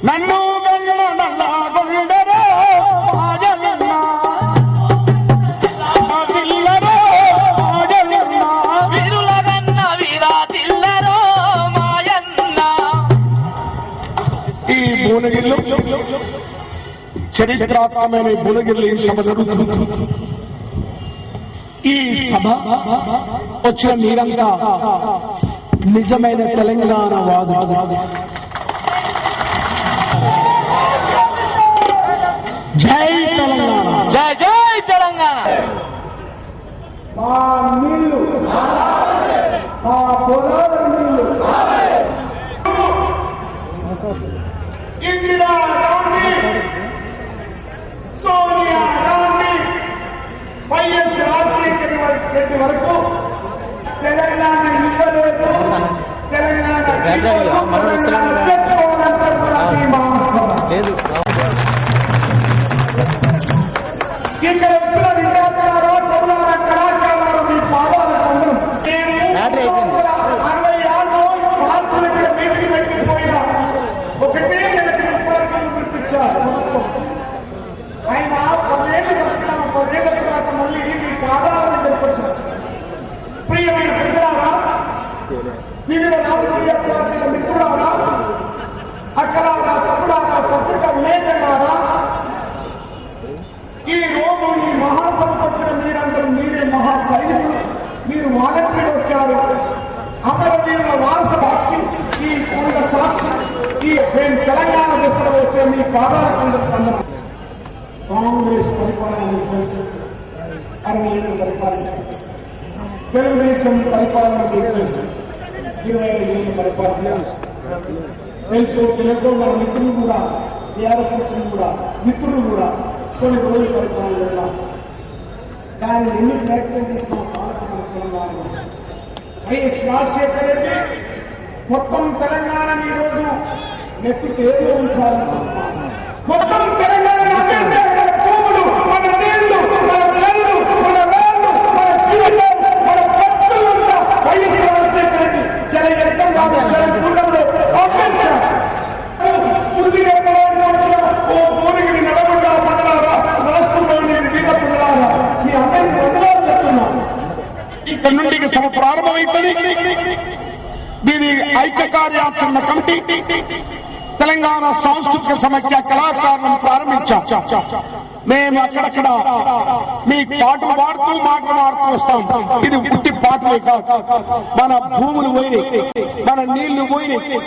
నన్ను గల్ల నల్లగొండరో ఆడలన్నా తిల్లరో ఆడలన్నా వీరులగన్న వీరా తిల్లరో మాయన్న. ఈ భువనగిరిలో చరిత్రాత్మకమైన భువనగిరిలో సభ జరుగుతుంది. ఈ సభ వచ్చిన మీరంతా నిజమైన తెలంగాణ వాదులు. జై తెలంగాణ, జై జై తెలంగాణ. మా నీళ్లు, మా పోరాట నీళ్లు ఇందిరా గాంధీ, సోనియా గాంధీ, వైఎస్ రాజశేఖర్ రెడ్డి వరకు తెలంగాణ ఇవ్వలేదు, తెలంగాణ తెచ్చుకోవాలని చెప్పడానికి లేదు. ఇక్కడ వచ్చిన విద్యార్థులారా, కొడులారా, కళాశాలలో మీ పాదాలకు అందరం 60 ఏళ్ళు మార్చులు ఇక్కడ మీటింగ్ పెట్టిపోయినా ఒకటే నెలకి 30 పిలిపించారు. ఆయన 10 ఏళ్ళు బతికిన 10 ఏళ్ల తర్వాత మళ్ళీ మీ పాదాలను తెలిపొచ్చారు. ప్రియమైన ప్రజలారా, వివిధ రాజకీయ పార్టీల మిత్రులారా, అక్కలారా, తప్పులారా, పత్రిక విలేకరులారా, ఈ రోజు ఈ మహాసభకు వచ్చిన మీరందరూ మీరే మహాసైనికులు. మీరు వాలంటీర్లు వచ్చారు. అమరవీరుల వారస సాక్షి, ఈ కొండ సాక్షి, ఈ మేము తెలంగాణ దశలో వచ్చే మీ పాదాలకు అందరం. కాంగ్రెస్ పరిపాలన 60 ఏళ్ళు పరిపాలించారు. తెలుగుదేశం పరిపాలన 25 ఏళ్ళు పరిపాలించారు. తెలుసు. తెలుగు మన మిత్రులు కూడా, టీఆర్ఎస్ మిత్రులు కూడా, మిత్రులు కూడా కొన్ని రోజులు పరిపాలన. కానీ ఎన్ని ప్రయత్నం చేసిన తెలంగాణ వైఎస్ రాజశేఖర రెడ్డి మొత్తం తెలంగాణని ఈరోజు నెత్తికి ఏదో ఉంచాలి. మొత్తం తెలంగాణ భూములు, మన నీళ్లు, మన పిల్లలు, మన వేళ్ళు, మన జీవితం, మన భక్తులంతా వైఎస్ రాజశేఖర రెడ్డి జలయజ్ఞం కాదు, జలకుండంలో ఆపేశారు. పూర్తిగా వచ్చిన ఓ భువనగిరి నడగొండ పదలారా, రాష్ట్రంలో నేను వీర పదలారా, మీ అందరికీ వదలాలని చెప్తున్నాను. ఇక్కడ నుండి సభ ప్రారంభమవుతుంది. దీని ఐక్య కార్యాచరణ కమిటీ తెలంగాణ సాంస్కృతిక సమైక్య కళాకారులను ప్రారంభించాం. మేము అక్కడక్కడ మీ పాటలు పాడుతూ మాట్లాడుతూ వస్తాం. ఇది పుట్టి పాటలే కాదు, మన భూములు పోయినాయి, మన నీళ్లు పోయినాయి.